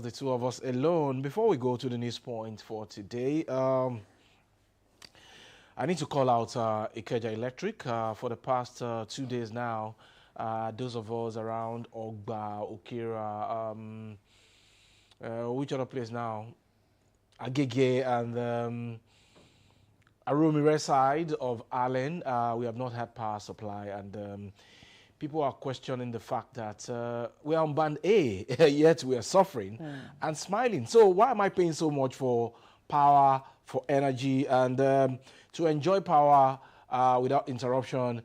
just the two of us alone. Before we go to the news point for today, I need to call out Ikeja Electric. For the past 2 days now, those of us around Ogba, Okira, which other place now? Agege and Aromire side of Allen, we have not had power supply, and people are questioning the fact that we're on band A, yet we are suffering and smiling. So why am I paying so much for power, for energy, and to enjoy power without interruption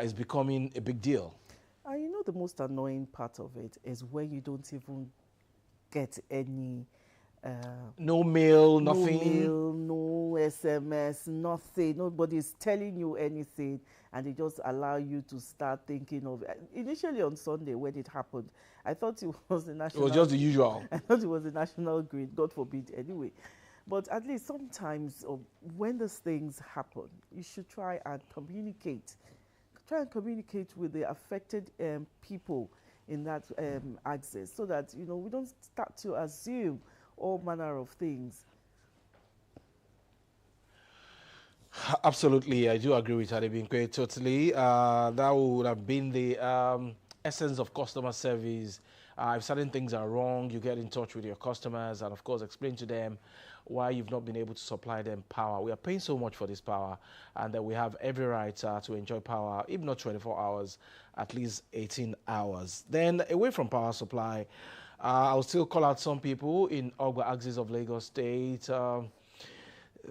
is becoming a big deal? You know, the most annoying part of it is when you don't even get any no mail, nothing. No mail, no SMS, nothing. Nobody's telling you anything, and they just allow you to start thinking of. Initially on Sunday when it happened, I thought it was the national. It was just the usual. I thought it was the national grid. God forbid, anyway. But at least sometimes, when these things happen, you should try and communicate. Try and communicate with the affected people in that access, so that we don't start to assume all manner of things. Absolutely, I do agree with Adebinkwe totally. That would have been the essence of customer service. If certain things are wrong, you get in touch with your customers and, of course, explain to them why you've not been able to supply them power. We are paying so much for this power, and that we have every right to enjoy power, if not 24 hours, at least 18 hours. Then, away from power supply, I'll still call out some people in Ogba axis of Lagos State.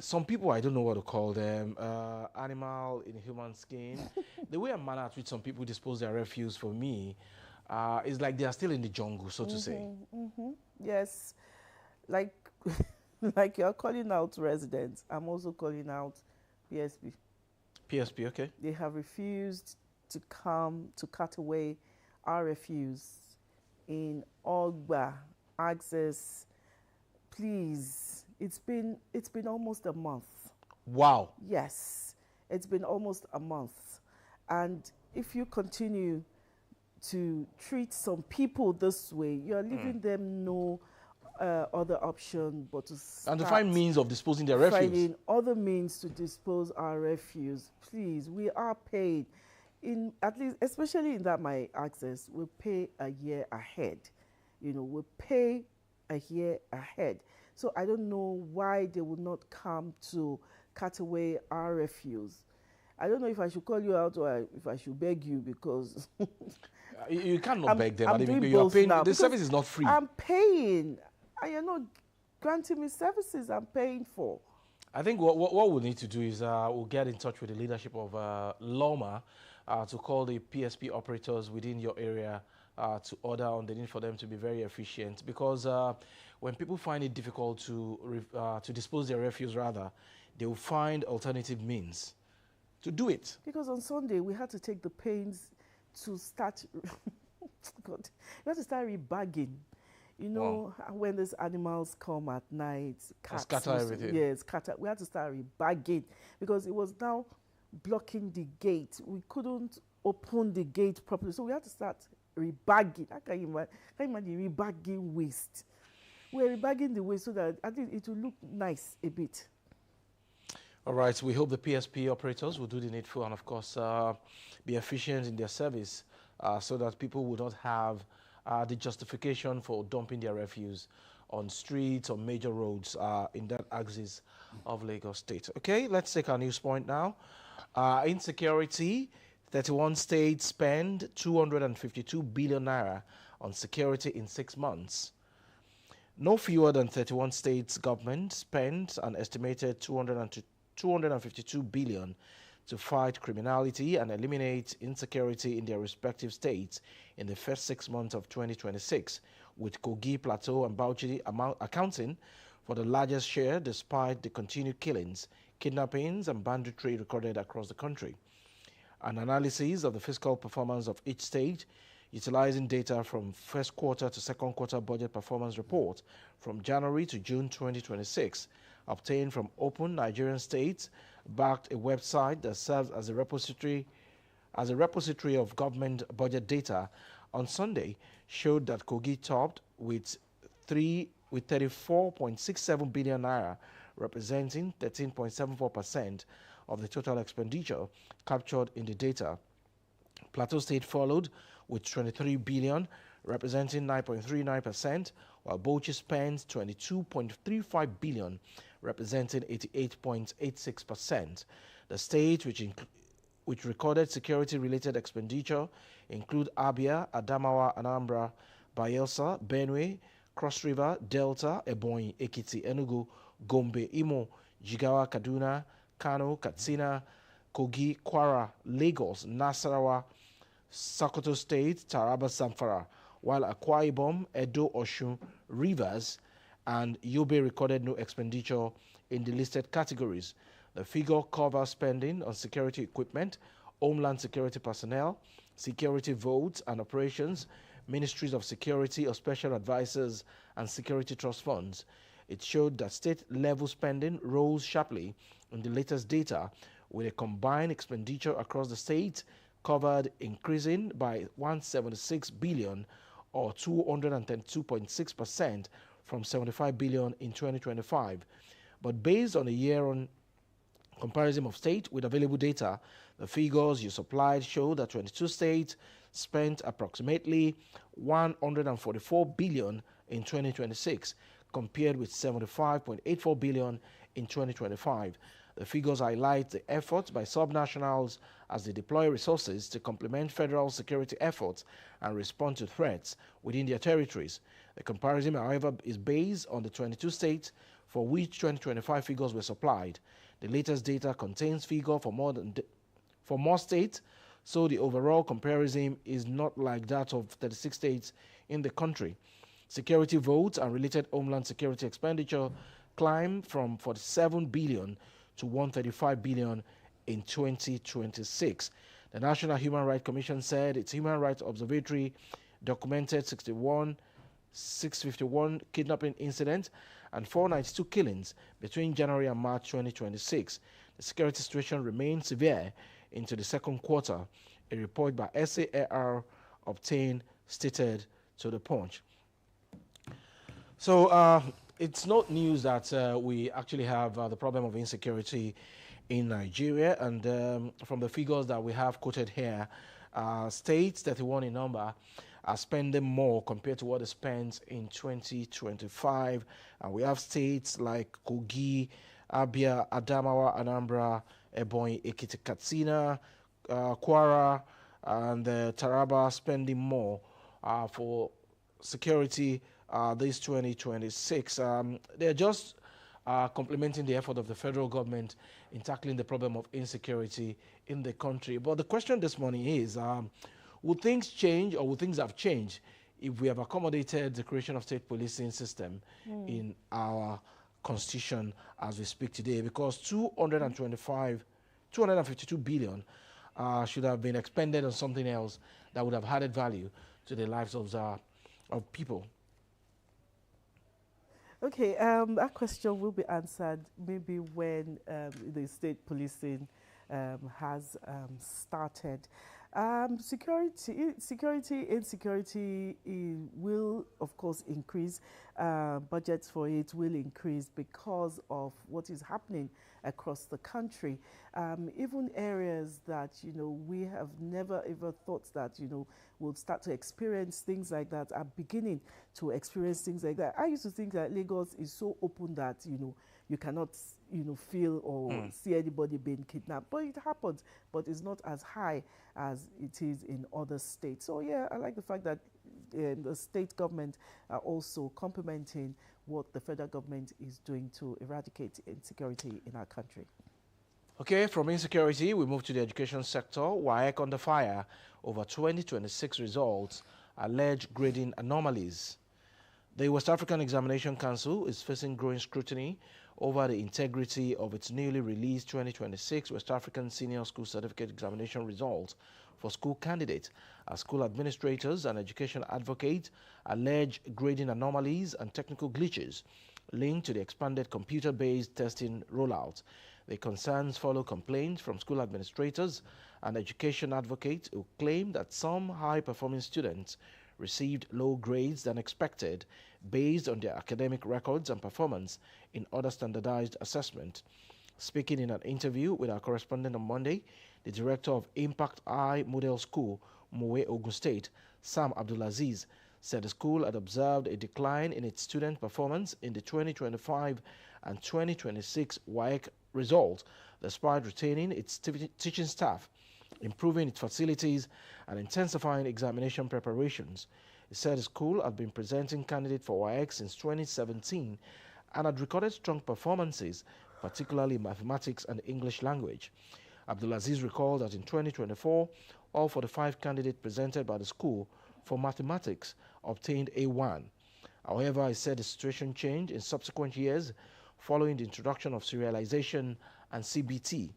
Some people, I don't know what to call them, animal in human skin. The way and manner at which some people dispose their refuse, for me, is like they are still in the jungle, so to say. Yes, like like you're calling out residents, I'm also calling out PSP. PSP, okay. They have refused to come to cut away our refuse in Ogba access. Please, it's been almost a month. Wow. Yes, it's been almost a month, and if you continue to treat some people this way, you're leaving them no other option but to start and to find means of disposing their refuse. Finding other means to dispose our refuse. Please, we are paid in, at least, especially in that my access, we pay a year ahead. We pay a year ahead. So I don't know why they would not come to cut away our refuse. I don't know if I should call you out or if I should beg you, because you cannot beg them. You are paying. The service is not free. I'm paying, and you're not granting me services I'm paying for. I think what we need to do is we'll get in touch with the leadership of Loma to call the PSP operators within your area to order on the need for them to be very efficient, because when people find it difficult to dispose their refuse, rather, they will find alternative means to do it. Because on Sunday we had to take the pains to start God, we had to start rebagging. When these animals come at night, cats scatter everything. Yes, scatter. We had to start rebagging because it was now blocking the gate. We couldn't open the gate properly, so we had to start rebagging. I can imagine rebagging waste. We're rebagging the waste so that I think it will look nice a bit. All right, we hope the PSP operators will do the needful and, of course, be efficient in their service so that people will not have the justification for dumping their refuse on streets or major roads in that axis of Lagos State. Okay, let's take our news point now. Insecurity, 31 states spend 252 billion naira on security in 6 months. No fewer than 31 states government spent an estimated 252 billion to fight criminality and eliminate insecurity in their respective states in the first 6 months of 2026, with Kogi, Plateau, and Bauchi accounting for the largest share despite the continued killings, kidnappings, and banditry recorded across the country. An analysis of the fiscal performance of each state, utilizing data from first quarter to second quarter budget performance report from January to June 2026, obtained from Open Nigerian States, backed a website that serves as a repository of government budget data on Sunday, showed that Kogi topped with 34.67 billion naira, representing 13.74% of the total expenditure captured in the data. Plateau State followed with 23 billion, representing 9.39%, while Bauchi spent 22.35 billion, representing 88.86%. The state which recorded security-related expenditure include Abia, Adamawa, Anambra, Bayelsa, Benue, Cross River, Delta, Ebonyi, Ekiti, Enugu, Gombe, Imo, Jigawa, Kaduna, Kano, Katsina, Kogi, Kwara, Lagos, Nasarawa, Sokoto State, Taraba, Zamfara, while Akwa Ibom, Edo, Osun, Rivers, and Yobe recorded no expenditure in the listed categories. The figure covers spending on security equipment, homeland security personnel, security votes and operations, ministries of security or special advisors, and security trust funds. It showed that state-level spending rose sharply in the latest data, with a combined expenditure across the state covered increasing by 176 billion or 232.6% from 75 billion in 2025. But based on a year-on comparison of state with available data, the figures you supplied show that 22 states spent approximately 144 billion in 2026 compared with 75.84 billion in 2025. The figures highlight the efforts by subnationals as they deploy resources to complement federal security efforts and respond to threats within their territories. The comparison, however, is based on the 22 states for which 2025 figures were supplied. The latest data contains figures for more states, so the overall comparison is not like that of 36 states in the country. Security votes and related homeland security expenditure climbed from 47 billion to 135 billion in 2026. The National Human Rights Commission said its Human Rights Observatory documented 651 kidnapping incidents and 492 killings between January and March 2026. The security situation remains severe into the second quarter, a report by SAAR obtained stated to the Punch. So it's not news that we actually have the problem of insecurity in Nigeria, and from the figures that we have quoted here, states 31 in number are spending more compared to what they spent in 2025, and we have states like Kogi, Abia, Adamawa, Anambra, Ebonyi, Ekiti, Katsina, Kwara, and Taraba spending more for security this 2026. They're just complementing the effort of the federal government in tackling the problem of insecurity in the country. But the question this morning is, will things change, or will things have changed if we have accommodated the creation of state policing system in our constitution as we speak today? Because 252 billion should have been expended on something else that would have added value to the lives of people. Okay, that question will be answered maybe when the state policing has started. Insecurity will, of course, increase. Budgets for it will increase because of what is happening across the country. Even areas that, we have never ever thought that, we'll start to experience things like that are beginning to experience things like that. I used to think that Lagos is so open that, you cannot, feel or see anybody being kidnapped. But it happens, but it's not as high as it is in other states. So yeah, I like the fact that the state government are also complementing what the federal government is doing to eradicate insecurity in our country. Okay, from insecurity, we move to the education sector. WAEC under fire over 2026 results, alleged grading anomalies. The West African Examination Council is facing growing scrutiny over the integrity of its newly released 2026 West African Senior School Certificate Examination results for school candidates, as school administrators and education advocates allege grading anomalies and technical glitches linked to the expanded computer-based testing rollout. The concerns follow complaints from school administrators and education advocates who claim that some high-performing students received low grades than expected based on their academic records and performance in other standardized assessment. Speaking in an interview with our correspondent on Monday, the director of Impact Eye Model School, Mowe, Ogun State, Sam Abdulaziz, said the school had observed a decline in its student performance in the 2025 and 2026 WAEC result, despite retaining its teaching staff, improving its facilities, and intensifying examination preparations. He said the school had been presenting candidates for WAEC since 2017 and had recorded strong performances, particularly in mathematics and English language. Abdulaziz recalled that in 2024, all 45 candidates presented by the school for mathematics obtained A1. However, he said the situation changed in subsequent years following the introduction of serialization and CBT.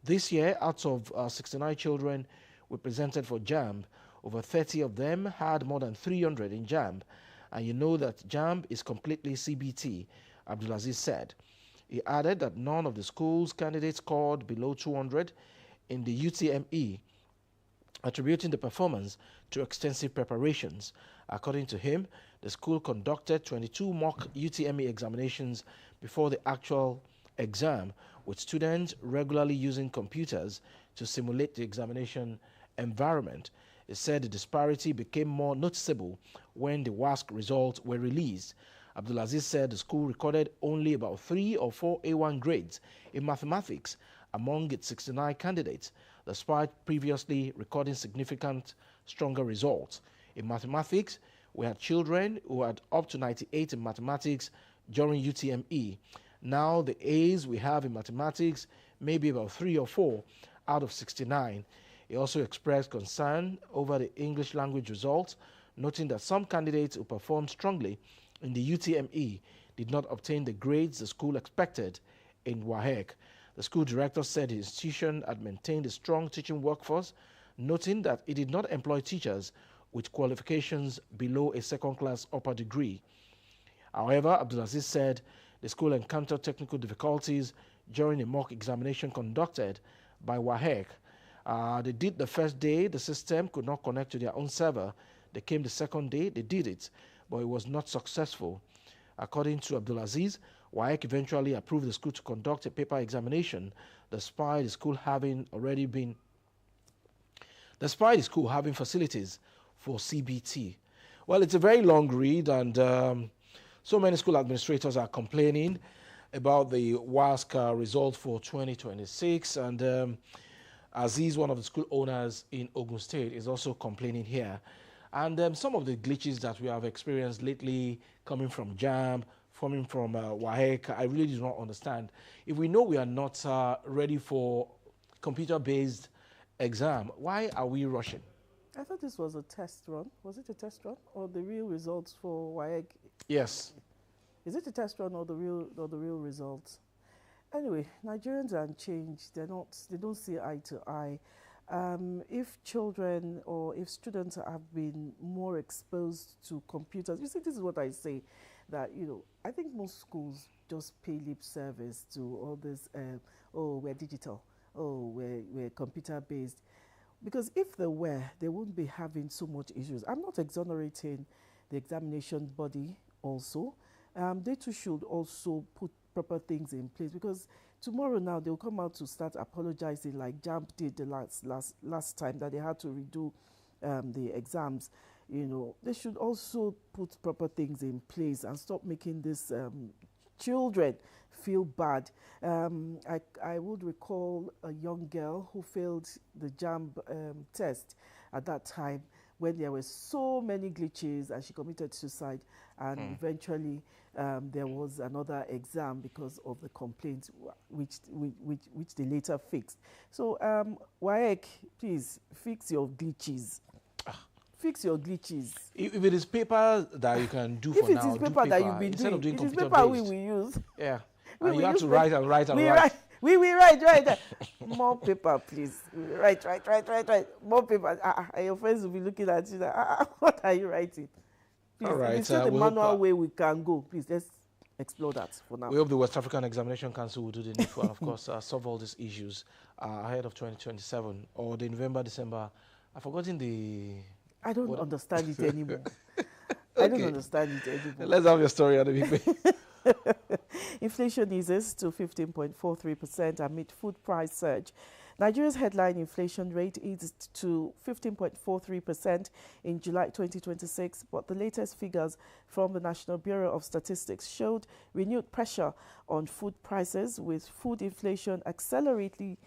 This year, out of 69 children we presented for JAMB, over 30 of them had more than 300 in JAMB. And you know that JAMB is completely CBT, Abdulaziz said. He added that none of the school's candidates scored below 200 in the UTME, attributing the performance to extensive preparations. According to him, the school conducted 22 mock UTME examinations before the actual exam, with students regularly using computers to simulate the examination environment. He said the disparity became more noticeable when the WASC results were released. Abdulaziz said the school recorded only about 3 or 4 A1 grades in mathematics among its 69 candidates, despite previously recording significant stronger results. In mathematics, we had children who had up to 98 in mathematics during UTME. Now the A's we have in mathematics may be about 3 or 4 out of 69. He also expressed concern over the English language results, noting that some candidates who performed strongly in the UTME did not obtain the grades the school expected in WAEC. The school director said the institution had maintained a strong teaching workforce, noting that it did not employ teachers with qualifications below a second-class upper degree. However, Abdulaziz said the school encountered technical difficulties during a mock examination conducted by WAEC. They did the first day, the system could not connect to their own server. They came the second day, they did it, but it was not successful. According to Abdulaziz, WAEC eventually approved the school to conduct a paper examination, despite the school having facilities for CBT. Well, it's a very long read, and so many school administrators are complaining about the WASC result for 2026, and Aziz, one of the school owners in Ogun State, is also complaining here. And some of the glitches that we have experienced lately coming from JAMB, coming from WAEC, I really do not understand. If we know we are not ready for computer-based exam, why are we rushing? I thought this was a test run. Was it a test run or the real results for WAEC? Yes. Is it a test run or the real results? Anyway, Nigerians are unchanged. They don't see eye to eye. If children or if students have been more exposed to computers, you see, this is what I say, that, I think most schools just pay lip service to all this, oh, we're digital, oh, we're computer-based. Because if they were, they wouldn't be having so much issues. I'm not exonerating the examination body also. They too should also put proper things in place, because tomorrow now they'll come out to start apologizing like JAMB did the last time that they had to redo the exams. They should also put proper things in place and stop making this children feel bad. I would recall a young girl who failed the JAMB test at that time when there were so many glitches, and she committed suicide, and eventually there was another exam because of the complaints which they later fixed. So WAEC, please fix your glitches. Fix your glitches. If it is paper that you can do for now, if it is paper that you've been doing, doing it is computer paper based. we will use. Yeah. We And will you have use to write and write and we write. We will write. More paper, please. Write. More paper. Your friends will be looking at you like, what are you writing? Please, All right. it's still the manual way we can go. Please, let's explore that for now. We hope the West African Examination Council will do the needful and, of course, solve all these issues ahead of 2027 or the November, December. I've forgotten the... I don't understand it anymore. I don't Okay. understand it anymore. Let's have your story on the big page. Inflation eases to 15.43% amid food price surge. Nigeria's headline inflation rate eased to 15.43% in July 2026, but the latest figures from the National Bureau of Statistics showed renewed pressure on food prices, with food inflation accelerating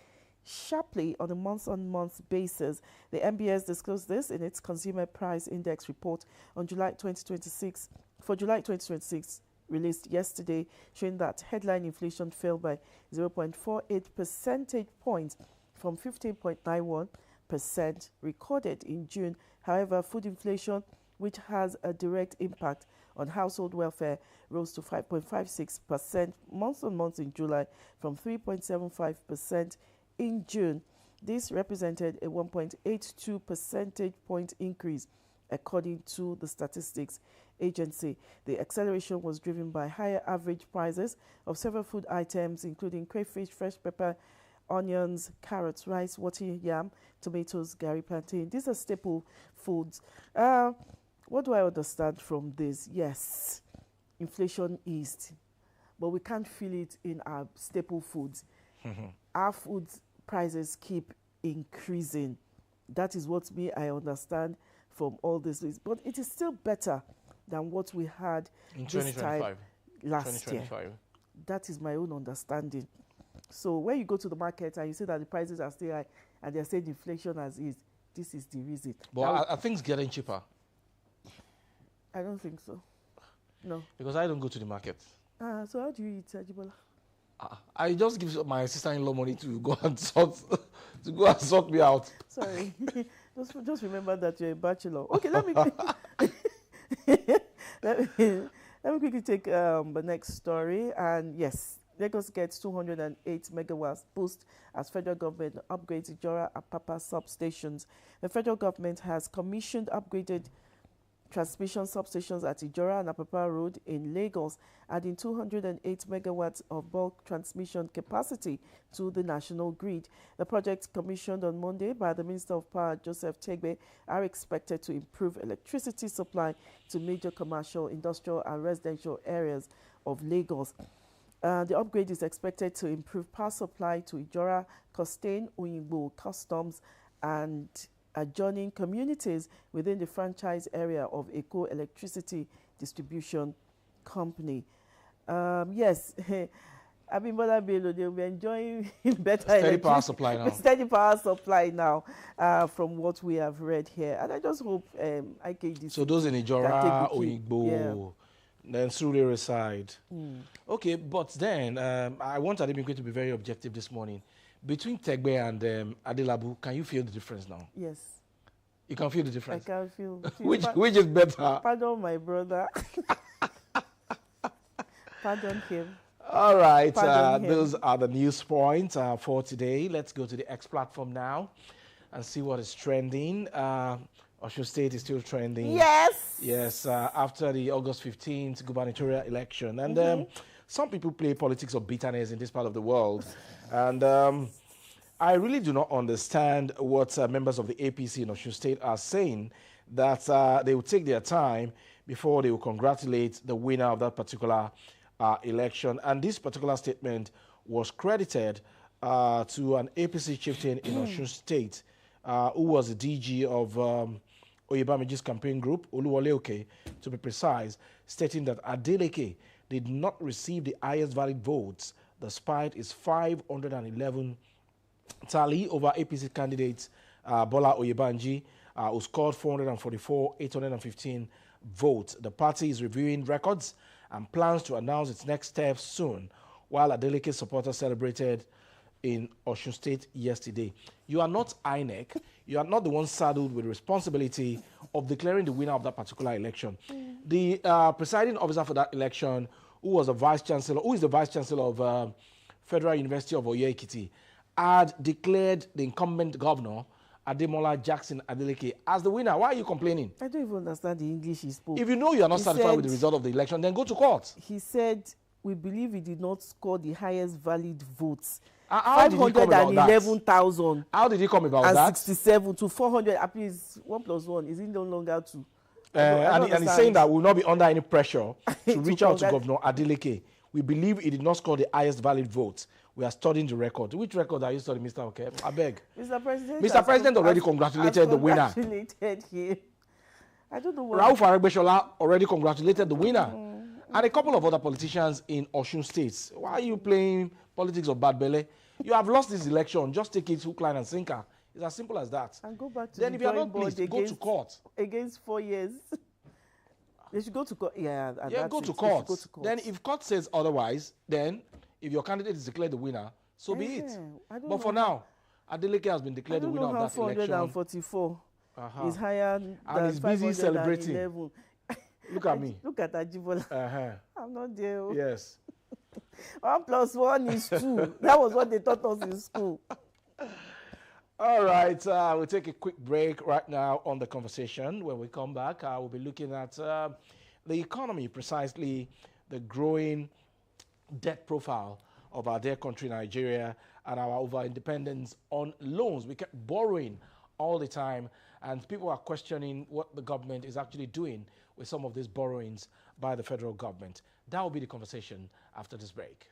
sharply on a month-on-month basis. The NBS disclosed this in its Consumer Price Index report on July 2026. For July 2026, released yesterday, showing that headline inflation fell by 0.48 percentage points from 15.91% recorded in June. However, food inflation, which has a direct impact on household welfare, rose to 5.56% month-on-month in July from 3.75% in June. This represented a 1.82 percentage point increase, according to the statistics agency. The acceleration was driven by higher average prices of several food items, including crayfish, fresh pepper, onions, carrots, rice, water yam, tomatoes, garri, plantain. These are staple foods. What do I understand from this? Yes, inflation eased, but we can't feel it in our staple foods. Our food prices keep increasing. That is what I understand from all this. But it is still better than what we had In this time 2025. last year. That is my own understanding. So when you go to the market and you say that the prices are still high and they're saying inflation as is, this is the reason. But are things getting cheaper? I don't think so. No. Because I don't go to the market. So how do you eat, Ajibola? I just give my sister-in-law money to go and sort me out. Sorry. just remember that you're a bachelor. Okay, let me let me quickly take the next story. And yes, Lagos gets 208 megawatts boost as federal government upgrades Ijora and Papa substations. The federal government has commissioned upgraded transmission substations at Ijora and Apapa Road in Lagos, adding 208 megawatts of bulk transmission capacity to the national grid. The projects commissioned on Monday by the Minister of Power, Joseph Tegbe, are expected to improve electricity supply to major commercial, industrial and residential areas of Lagos. The upgrade is expected to improve power supply to Ijora, Costain, Oyingbo, Customs and adjoining communities within the franchise area of Eco Electricity Distribution Company. Yes, Abimbola Bello, they'll be enjoying better steady power supply now. Steady power supply now, from what we have read here. And I just hope IKDC. So those in Ijora, Oyingbo, then Surulere side. Okay, but then I want Adebimpe to be very objective this morning. Between Tegbe and Adelabu, can you feel the difference now? Yes. You can feel the difference? I can feel. Which is better? Pardon my brother. Pardon him. All right, Pardon him. those are the news points for today. Let's go to the X platform now and see what is trending. Osun State is still trending. Yes. Yes, after the August 15th gubernatorial election. And some people play politics of bitterness in this part of the world. And I really do not understand what members of the APC in Osun State are saying, that they will take their time before they will congratulate the winner of that particular election. And this particular statement was credited to an APC chieftain in Osun State, who was the DG of Oyebamiji's campaign group, Oluwole Oke, to be precise, stating that Adeleke did not receive the highest valid votes despite his 511 tally over APC candidates Bola Oyebanji, who scored 444,815 votes. The party is reviewing records and plans to announce its next steps soon, while Adeleke's supporters celebrated in Osun State yesterday. You are not INEC. You are not the one saddled with the responsibility of declaring the winner of that particular election. The presiding officer for that election, who is the vice chancellor of Federal University of Oyo-Ekiti, had declared the incumbent governor, Ademola Jackson Adeleke, as the winner. Why are you complaining? I don't even understand the English he spoke. If you know you are not satisfied with the result of the election, then go to court. He said, we believe he did not score the highest valid votes. How did he come about that? 511,000. How did he come about and that? 67 to 400. At least 1 + 1 is it no longer 2? I don't And he's saying understand. that we will not be under any pressure to reach out to congrat- Governor Adeleke. We believe he did not score the highest valid vote. We are studying the record. Which record are you studying, Mr. Okay? I beg. Mr. President, Mr. President already has congratulated the winner. congratulated him. I don't know what. Rauf Aregbesola already congratulated the winner. And a couple of other politicians in Osun State. Why are you playing politics of bad belly? You have lost this election. Just take it hook, line, and sinker. It's as simple as that. And go back to then the if you are drawing not board pleased, go to court. Against 4 years. They should go to court. Yeah, and Yeah, that's go it. to They should court. go to court. Then if court says otherwise, then if your candidate is declared the winner, so be it. But for now, Adeleke has been declared the winner of that election. 444 is higher than And he's busy celebrating. 511. Look at me. Look at Ajibola. I'm not there. Oh. Yes. 1 + 1 is 2. That was what they taught us in school. All right, we'll take a quick break right now on the conversation. When we come back, we'll be looking at the economy, precisely the growing debt profile of our dear country, Nigeria, and our over-independence on loans. We kept borrowing all the time, and people are questioning what the government is actually doing with some of these borrowings by the federal government. That will be the conversation after this break.